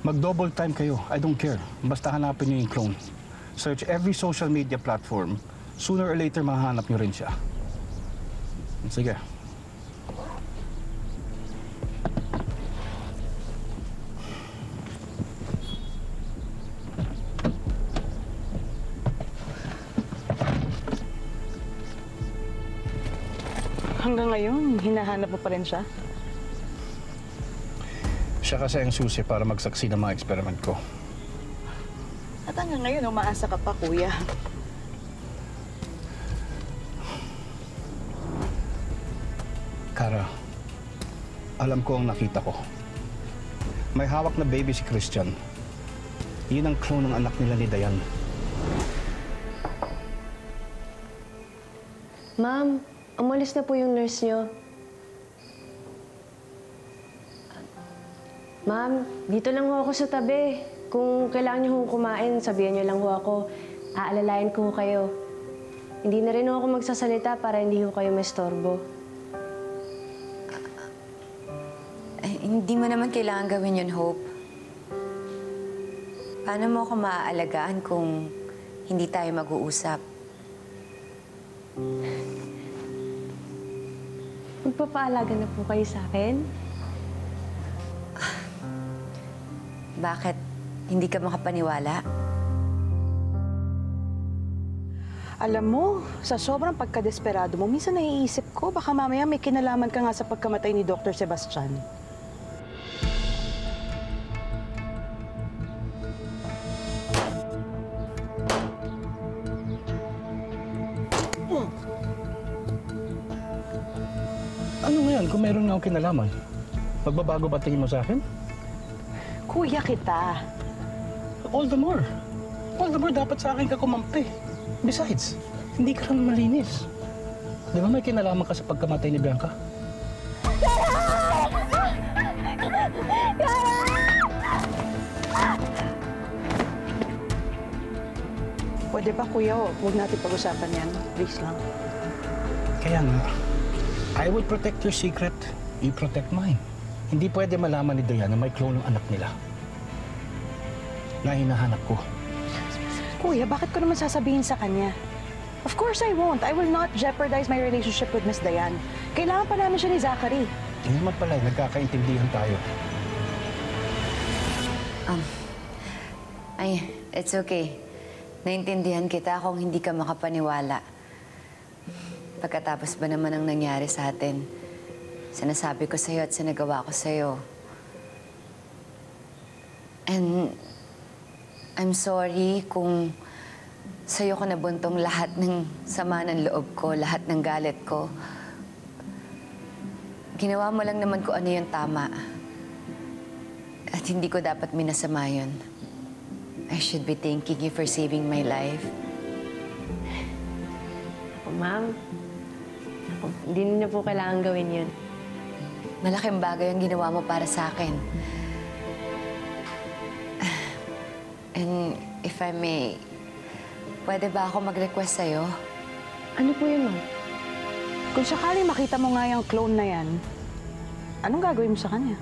Mag-double time kayo. I don't care. Basta hanapin niyo yung clone. Search every social media platform. Sooner or later, mahahanap niyo rin siya. Sige. Hanggang ngayon, hinahanap mo pa rin siya? Siya kasi ang susi para mag-succeed ang mga experiment ko. At hanggang ngayon, umaasa ka pa, kuya. Kara, alam ko ang nakita ko. May hawak na baby si Christian. Yun ang clone ng anak nila ni Diane. Ma'am, umalis na po yung nurse niyo. Ma'am, dito lang ho ako sa tabi. Kung kailangan niyo hong kumain, sabihan niyo lang ho ako. Aalalayan ko ho kayo. Hindi na rin ho ako magsasalita para hindi ho kayo maistorbo. Hindi mo naman kailangan gawin yun, Hope. Paano mo ako maaalagaan kung hindi tayo mag-uusap? Magpapaalaga na po kayo sa akin? Bakit? Hindi ka makapaniwala? Alam mo, sa sobrang pagkadesperado mo, minsan naiisip ko, baka mamaya may kinalaman ka nga sa pagkamatay ni Dr. Sebastian. Ano ngayon kung meron na akong kinalaman? Magbabago ba tingin mo sa akin? Kuya kita. All the more. All the more dapat sa akin ka kumampi. Besides, hindi ka lang malinis. Di ba may kinalaman ka sa pagkamatay ni Bianca? Pwede ba, kuya, huwag natin pag-usapan yan. Please lang. Kaya nga, I will protect your secret. You protect mine. Hindi pwede malaman ni Diane na may clone ng anak nila. Na hinahanap ko. Kuya, bakit ko naman sasabihin sa kanya? Of course I won't. I will not jeopardize my relationship with Miss Diane. Kailangan pa namin siya ni Zachary. Hindi naman pala, nagkakaintindihan tayo. It's okay. Naintindihan kita kung hindi ka makapaniwala. Pagkatapos ba naman ang nangyari sa atin, sinasabi ko sa'yo at sinagawa ko sa'yo. And I'm sorry kung sa'yo ko nabuntong lahat ng sama ng loob ko, lahat ng galit ko. Ginawa mo lang naman kung ano yung tama. At hindi ko dapat minasama yun. I should be thanking you for saving my life. Ma'am, hindi niyo po kailangan gawin yun. Malaking bagay ang ginawa mo para sa akin. And if I may, pwede ba ako mag-request sa'yo? Ano po yun, ma'am? Kung sakaling makita mo nga yung clone na yan, anong gagawin mo sa kanya?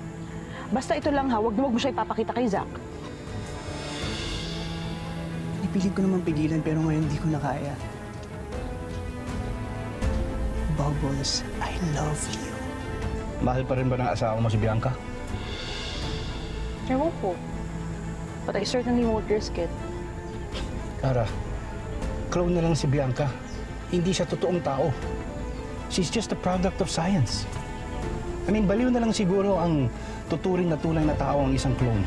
Basta ito lang ha, huwag mo siya ipapakita kay Zach. Pilit ko naman pigilan pero ngayon hindi ko na kaya. Bubbles, I love you. Mahal pa rin ba ng asawa mo si Bianca? Ewan po. But I certainly won't risk it. Kara, clone na lang si Bianca. Hindi siya totoong tao. She's just a product of science. I mean, baliw na lang siguro ang tuturing na tunay na tao ang isang clone.